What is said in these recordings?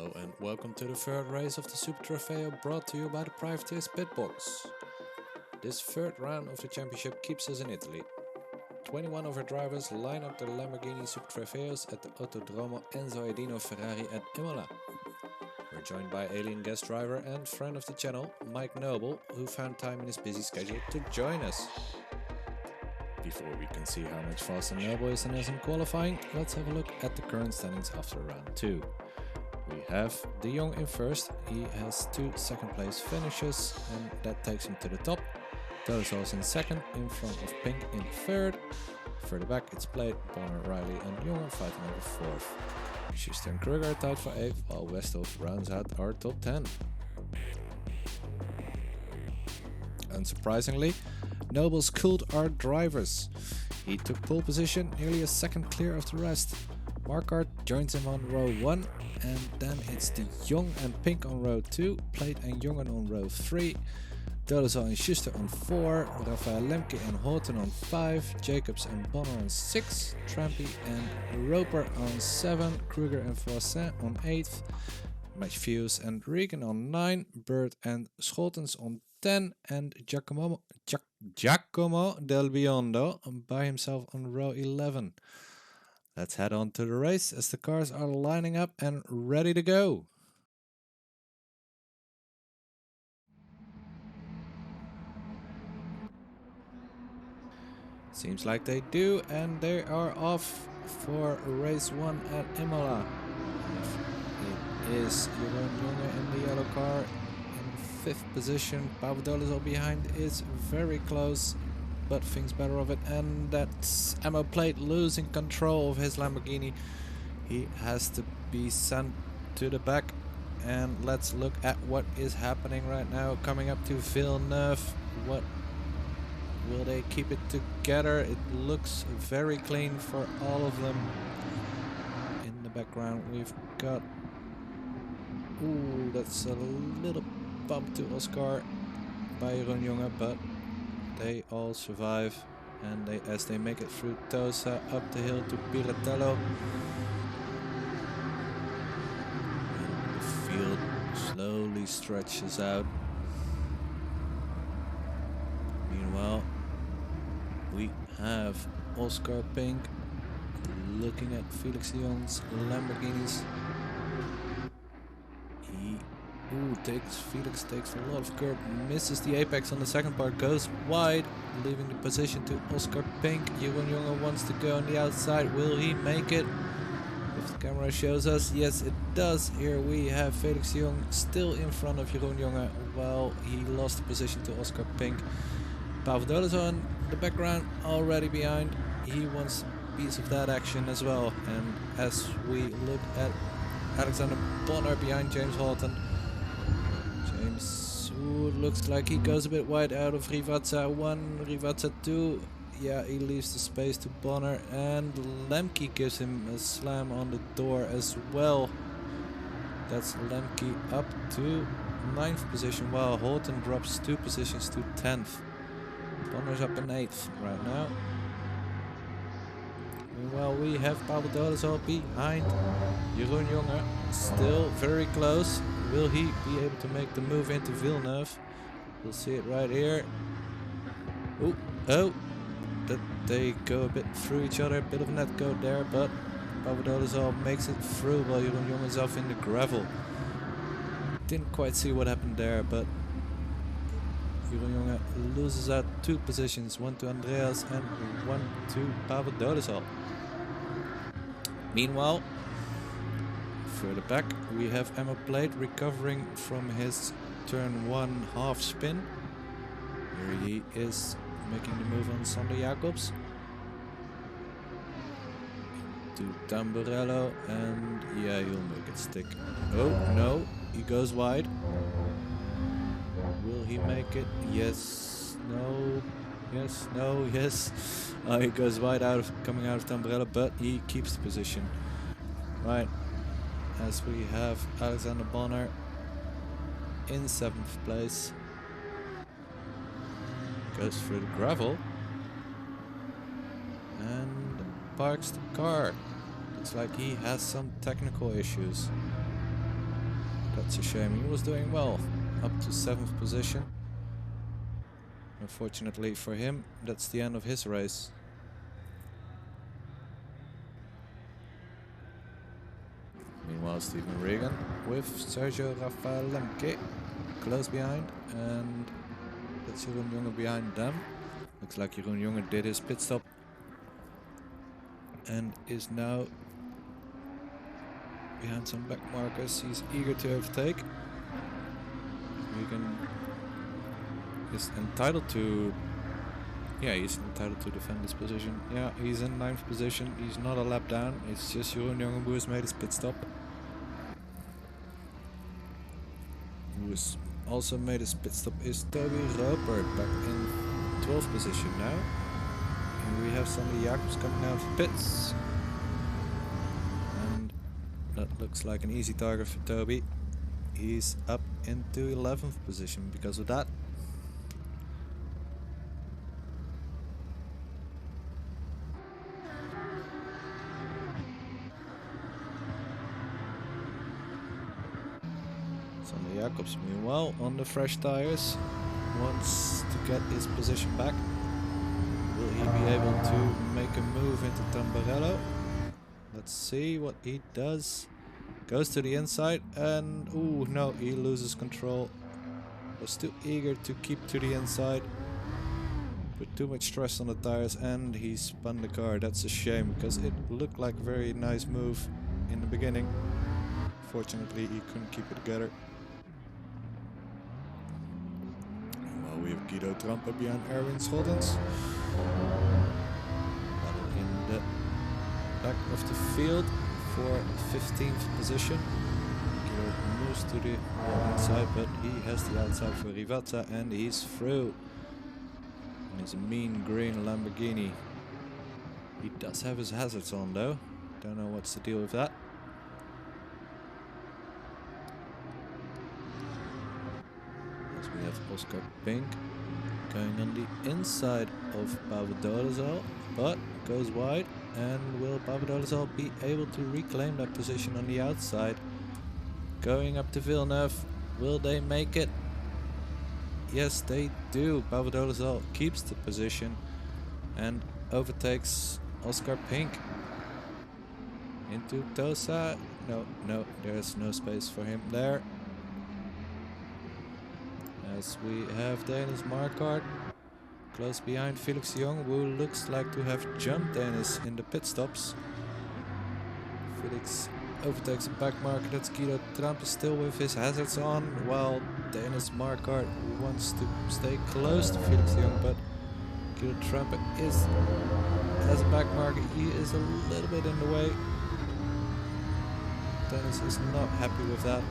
Hello and welcome to the third race of the SuperTrofeo, brought to you by the privateers Pitbox. This third round of the championship keeps us in Italy. 21 of our drivers line up their Lamborghini SuperTrofeos at the Autodromo Enzo Edino Ferrari at Imola. We're joined by alien guest driver and friend of the channel, Mike Noble, who found time in his busy schedule to join us. Before we can see how much faster Noble is than us in qualifying, let's have a look at the current standings after round 2. We have De Jong in first. He has 2 second place finishes and that takes him to the top. Dolezal is in second, in front of Pink in third. Further back it's Plate, Bonner, Riley and Jonge fighting over fourth. Schuster and Kruger are tied for 8th, while Westhoff rounds out our top 10. Unsurprisingly, Nobles cooled our drivers. He took pole position, nearly a second clear of the rest. Marquardt joins him on row 1, and then it's De Jong and Pink on row 2, Plate and Jongen on row 3, Dolezal and Schuster on 4, Rafael Lemke and Houghton on 5, Jacobs and Bonner on 6, Trampy and Roper on 7, Kruger and Voisin on 8th, Matthews and Regan on 9, Bird and Scholtens on 10, and Giacomo Del Biondo by himself on row 11. Let's head on to the race as the cars are lining up and ready to go. Seems like they do, and they are off for race 1 at Imola. It is Jeroen Jonge in the yellow car in 5th position. Dolezal behind is very close, but thinks better of it, and that's Ammo Plate losing control of his Lamborghini. He has to be sent to the back, and let's look at what is happening right now. Coming up to Villeneuve, what will they keep it together? It looks very clean for all of them. In the background we've got, ooh, that's a little bump to Oscar by Jeroen Jonge, but they all survive, and as they make it through Tosa up the hill to Piratello. And the field slowly stretches out. Meanwhile, we have Oscar Pink looking at Felix de Jong's Lamborghinis. Felix takes a lot of curb, misses the apex on the second part, goes wide, leaving the position to Oscar Pink. Jeroen Jonge wants to go on the outside. Will he make it? If the camera shows us, yes it does. Here we have Felix de Jong still in front of Jeroen Jonge, while he lost the position to Oscar Pink. Dolezal in the background, already behind. He wants a piece of that action as well. And as we look at Alexander Bonner behind James Houghton, looks like he goes a bit wide out of Rivazza 1, Rivazza 2. Yeah, he leaves the space to Bonner, and Lemke gives him a slam on the door as well. That's Lemke up to 9th position, while Houghton drops 2 positions to 10th. Bonner's up in 8th right now. Meanwhile, we have Dolezal behind Jeroen Jonge, still very close. Will he be able to make the move into Villeneuve? We'll see it right here. That they go a bit through each other, a bit of a net code there, but Dolezal makes it through while Jeroen Jonge is off in the gravel. Didn't quite see what happened there, but Jeroen Jonge loses out 2 positions, 1 to Andreas and 1 to Dolezal. Meanwhile, further back we have Ammo Plate recovering from his turn 1 half spin. Here he is making the move on Sander Jacobs to Tamburello, and yeah, he'll make it stick. Oh no, he goes wide. Will he make it? Yes, no, yes, no, yes. He goes wide coming out of Tamburello, but he keeps the position. Right, as we have Alexander Bonner in 7th place. Goes through the gravel and parks the car. Looks like he has some technical issues. That's a shame. He was doing well up to 7th position. Unfortunately for him, that's the end of his race. Meanwhile, Stephen Regan with Sergio Rafael Lemke close behind, and that's Jeroen Jonge behind them. Looks like Jeroen Jonge did his pit stop and is now behind some back markers. He's eager to overtake. Regan is entitled to... Yeah, he's entitled to defend his position. Yeah, he's in 9th position. He's not a lap down. It's just Jeroen Jonge who has made his pit stop. Who has also made his pit stop is Toby Roper, back in 12th position now. And we have Sander Jacobs coming out of pits. And that looks like an easy target for Toby. He's up into 11th position because of that. Sander Jacobs, meanwhile, on the fresh tires, wants to get his position back. Will he be able to make a move into Tamburello? Let's see what he does. Goes to the inside and ooh, no, he loses control. Was too eager to keep to the inside. Put too much stress on the tires and he spun the car. That's a shame because it looked like a very nice move in the beginning. Fortunately, he couldn't keep it together. Meanwhile, we have Guido Trampe behind Erwin Scholdens. Battle in the back of the field for 15th position. Guido moves to the inside, but he has the outside for Rivazza and he's through. And it's a mean green Lamborghini. He does have his hazards on though. Don't know what's the deal with that. As we have Oscar Pink going on the inside of Papadolazal, but goes wide. And will Papadolazal be able to reclaim that position on the outside? Going up to Villeneuve, will they make it? Yes, they do. Papadolazal keeps the position and overtakes Oscar Pink. Into Tosa. No, there's no space for him there. As we have Dennis Marquardt close behind Felix de Jong, who looks like to have jumped Dennis in the pit stops. Felix overtakes the back marker. That's Guido Trampe still with his hazards on, while Dennis Marquardt wants to stay close to Felix de Jong, but Guido Trampe has a back marker. He is a little bit in the way. Dennis is not happy with that.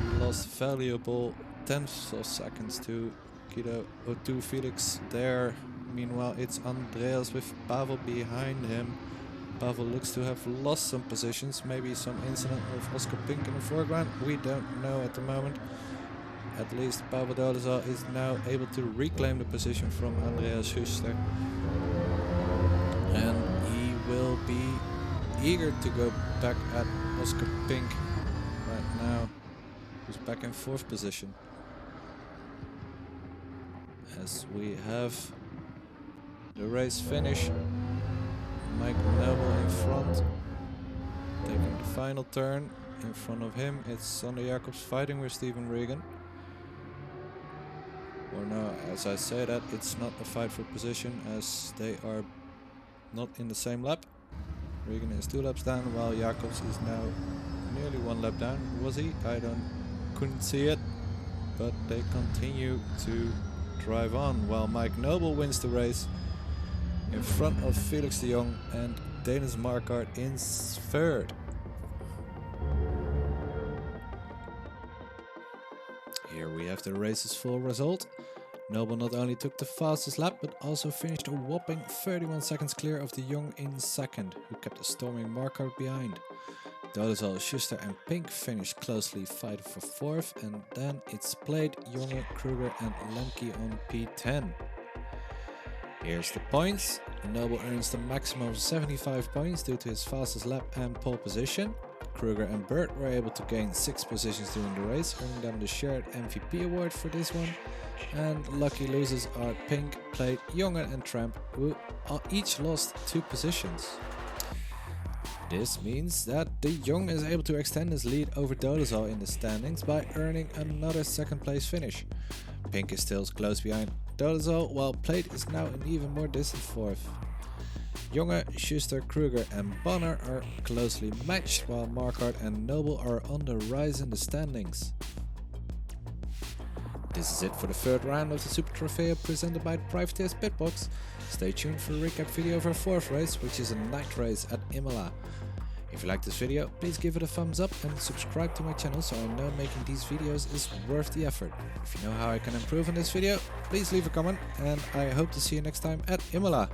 He lost valuable tenths of seconds to Guido or to Felix there. Meanwhile, it's Andreas with Pavel behind him. Pavel looks to have lost some positions. Maybe some incident with Oscar Pink in the foreground. We don't know at the moment. At least Papadolazal is now able to reclaim the position from Andreas Schuster. And he will be eager to go back at Oscar Pink right now, who's back in 4th position. As we have the race finish, Mike Noble in front, taking the final turn. In front of him, it's Sander Jacobs fighting with Stephen Regan. Or no, as I say that, it's not a fight for position, as they are not in the same lap. Regan is 2 laps down, while Jacobs is now nearly 1 lap down. Was he? Couldn't see it, but they continue to drive on, while Mike Noble wins the race in front of Felix de Jong and Dennis Marquardt in 3rd. Here we have the race's full result. Noble not only took the fastest lap, but also finished a whopping 31 seconds clear of de Jong in 2nd, who kept a storming Marquardt behind. Dolezal, Schuster and Pink finished closely fighting for 4th, and then it's Plate, Jonge, Kruger and Lemke on P10. Here's the points. Noble earns the maximum of 75 points due to his fastest lap and pole position. Kruger and Bird were able to gain 6 positions during the race, earning them the shared MVP award for this one. And lucky losers are Pink, Plate, Jonge and Tramp, who each lost 2 positions. This means that De Jong is able to extend his lead over Dolezal in the standings by earning another 2nd place finish. Pink is still close behind Dolezal, while Plate is now an even more distant 4th. Jonge, Schuster, Kruger and Bonner are closely matched, while Marquardt and Noble are on the rise in the standings. This is it for the 3rd round of the SuperTrofeo presented by Privateers Pitbox. Stay tuned for a recap video of our 4th race, which is a night race at Imola. If you like this video, please give it a thumbs up and subscribe to my channel so I know making these videos is worth the effort. If you know how I can improve on this video, please leave a comment and I hope to see you next time at Imola.